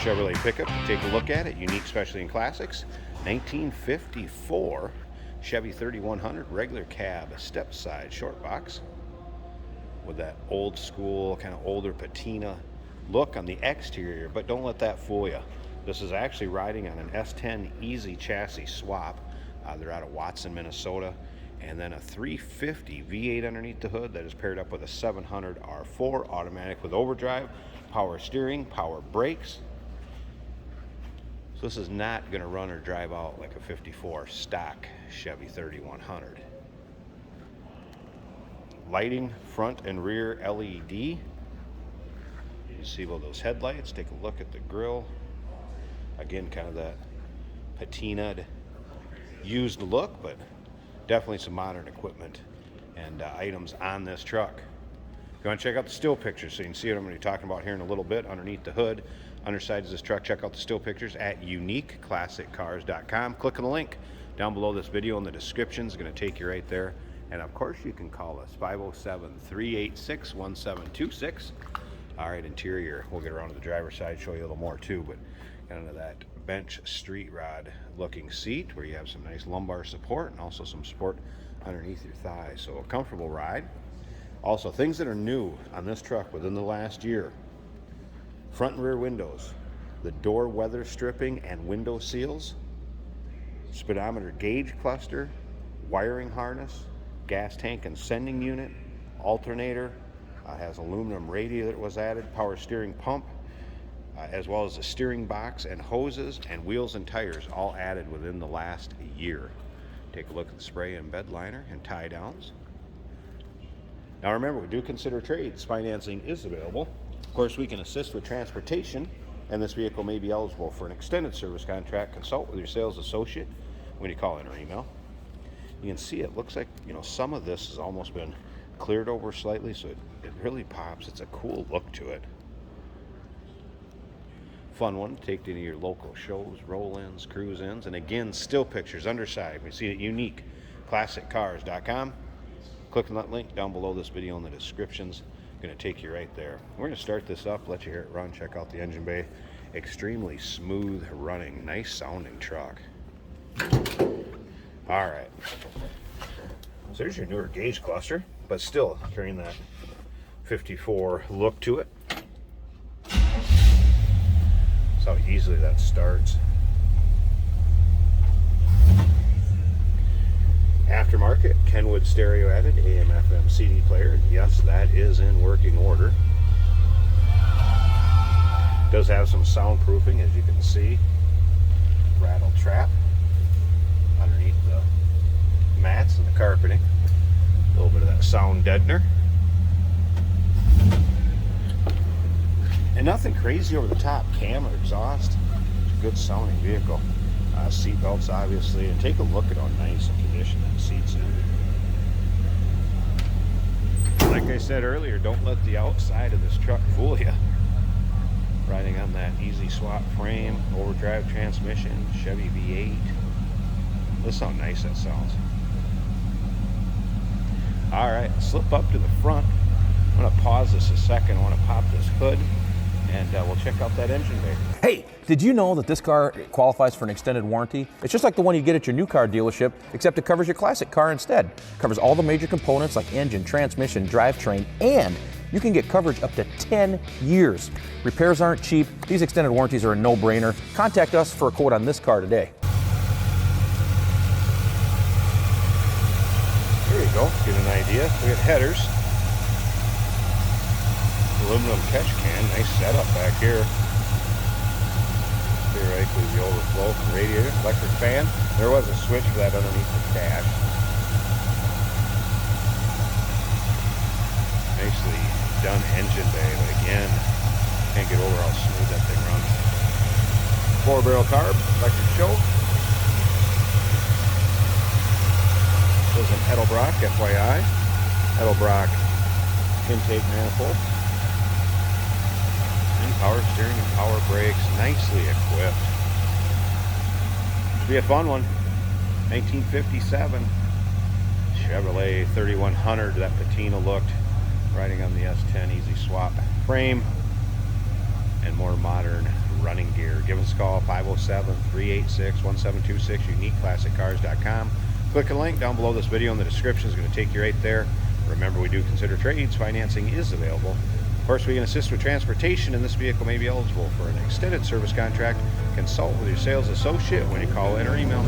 Chevrolet pickup. Take a look at it. Unique Specialty and Classics. 1954 Chevy 3100 regular cab, step side short box with that old school kind of older patina look on the exterior, but don't let that fool you. This is actually riding on an S10 Easy chassis swap. They're out of Watson, Minnesota, and then a 350 V8 underneath the hood that is paired up with a 700 R4 automatic with overdrive, power steering, power brakes. So this is not going to run or drive out like a 54 stock Chevy 3100. Lighting, front and rear LED. You see both those headlights. Take a look at the grille. Again, kind of that patinaed, used look, but definitely some modern equipment and items on this truck. If you want to check out the still pictures so you can see what I'm going to be talking about here in a little bit underneath the hood, underside of this truck, check out the still pictures at uniqueclassiccars.com. Click on the link down below this video in the description. It's going to take you right there. And of course, you can call us 507-386-1726. All right, interior. We'll get around to the driver's side, show you a little more too, but kind of that bench street rod looking seat where you have some nice lumbar support and also some support underneath your thighs. So a comfortable ride. Also, things that are new on this truck within the last year. Front and rear windows, the door weather stripping and window seals, speedometer gauge cluster, wiring harness, gas tank and sending unit, alternator, has aluminum radio that was added, power steering pump, as well as the steering box and hoses and wheels and tires all added within the last year. Take a look at the spray and bed liner and tie downs. Now remember, we do consider trades. Financing is available. Of course, we can assist with transportation, and this vehicle may be eligible for an extended service contract. Consult with your sales associate when you call in or email. You can see it looks like, some of this has almost been cleared over slightly, so it really pops. It's a cool look to it. Fun one to take to your local shows, roll-ins, cruise-ins, and again, still pictures underside. We see it at uniqueclassiccars.com. Click on that link down below this video in the descriptions. Going to take you right there. We're going to start this up, let you hear it run, check out the engine bay. Extremely smooth running, nice sounding truck. All right. So there's your newer gauge cluster, but still carrying that 54 look to it. That's how easily that starts. Aftermarket Kenwood stereo added, AM FM CD player. Yes, that is in working order. Does have some soundproofing, as you can see. Rattle trap underneath the mats and the carpeting. A little bit of that sound deadener. And nothing crazy over the top. Cam or exhaust. It's a good sounding vehicle. Seat belts, obviously, and take a look at how nice and condition that seat's in. Like I said earlier, don't let the outside of this truck fool you. Riding on that easy swap frame, overdrive transmission, Chevy V8. Listen how nice that sounds. All right, slip up to the front. I'm going to pause this a second. I want to pop this hood, and we'll check out that engine bay. Hey, did you know that this car qualifies for an extended warranty? It's just like the one you get at your new car dealership, except it covers your classic car instead. It covers all the major components like engine, transmission, drivetrain, and you can get coverage up to 10 years. Repairs aren't cheap. These extended warranties are a no-brainer. Contact us for a quote on this car today. There you go, get an idea. We got headers. Aluminum catch can, nice setup back here. Theoretically the overflow from the radiator, electric fan. There was a switch for that underneath the dash. Nicely done engine bay, but again, can't get over how smooth that thing runs. 4-barrel carb, electric choke. This is an Edelbrock, FYI. Edelbrock intake manifold. Power steering and power brakes, nicely equipped. Should be a fun one. 1957 Chevrolet 3100, that patina looked, riding on the S10 Easy Swap frame, and more modern running gear. Give us a call, 507-386-1726, uniqueclassiccars.com. Click a link down below this video in the description. It's going to take you right there. Remember, we do consider trades. Financing is available. Of course, we can assist with transportation, and this vehicle may be eligible for an extended service contract. Consult with your sales associate when you call in or email.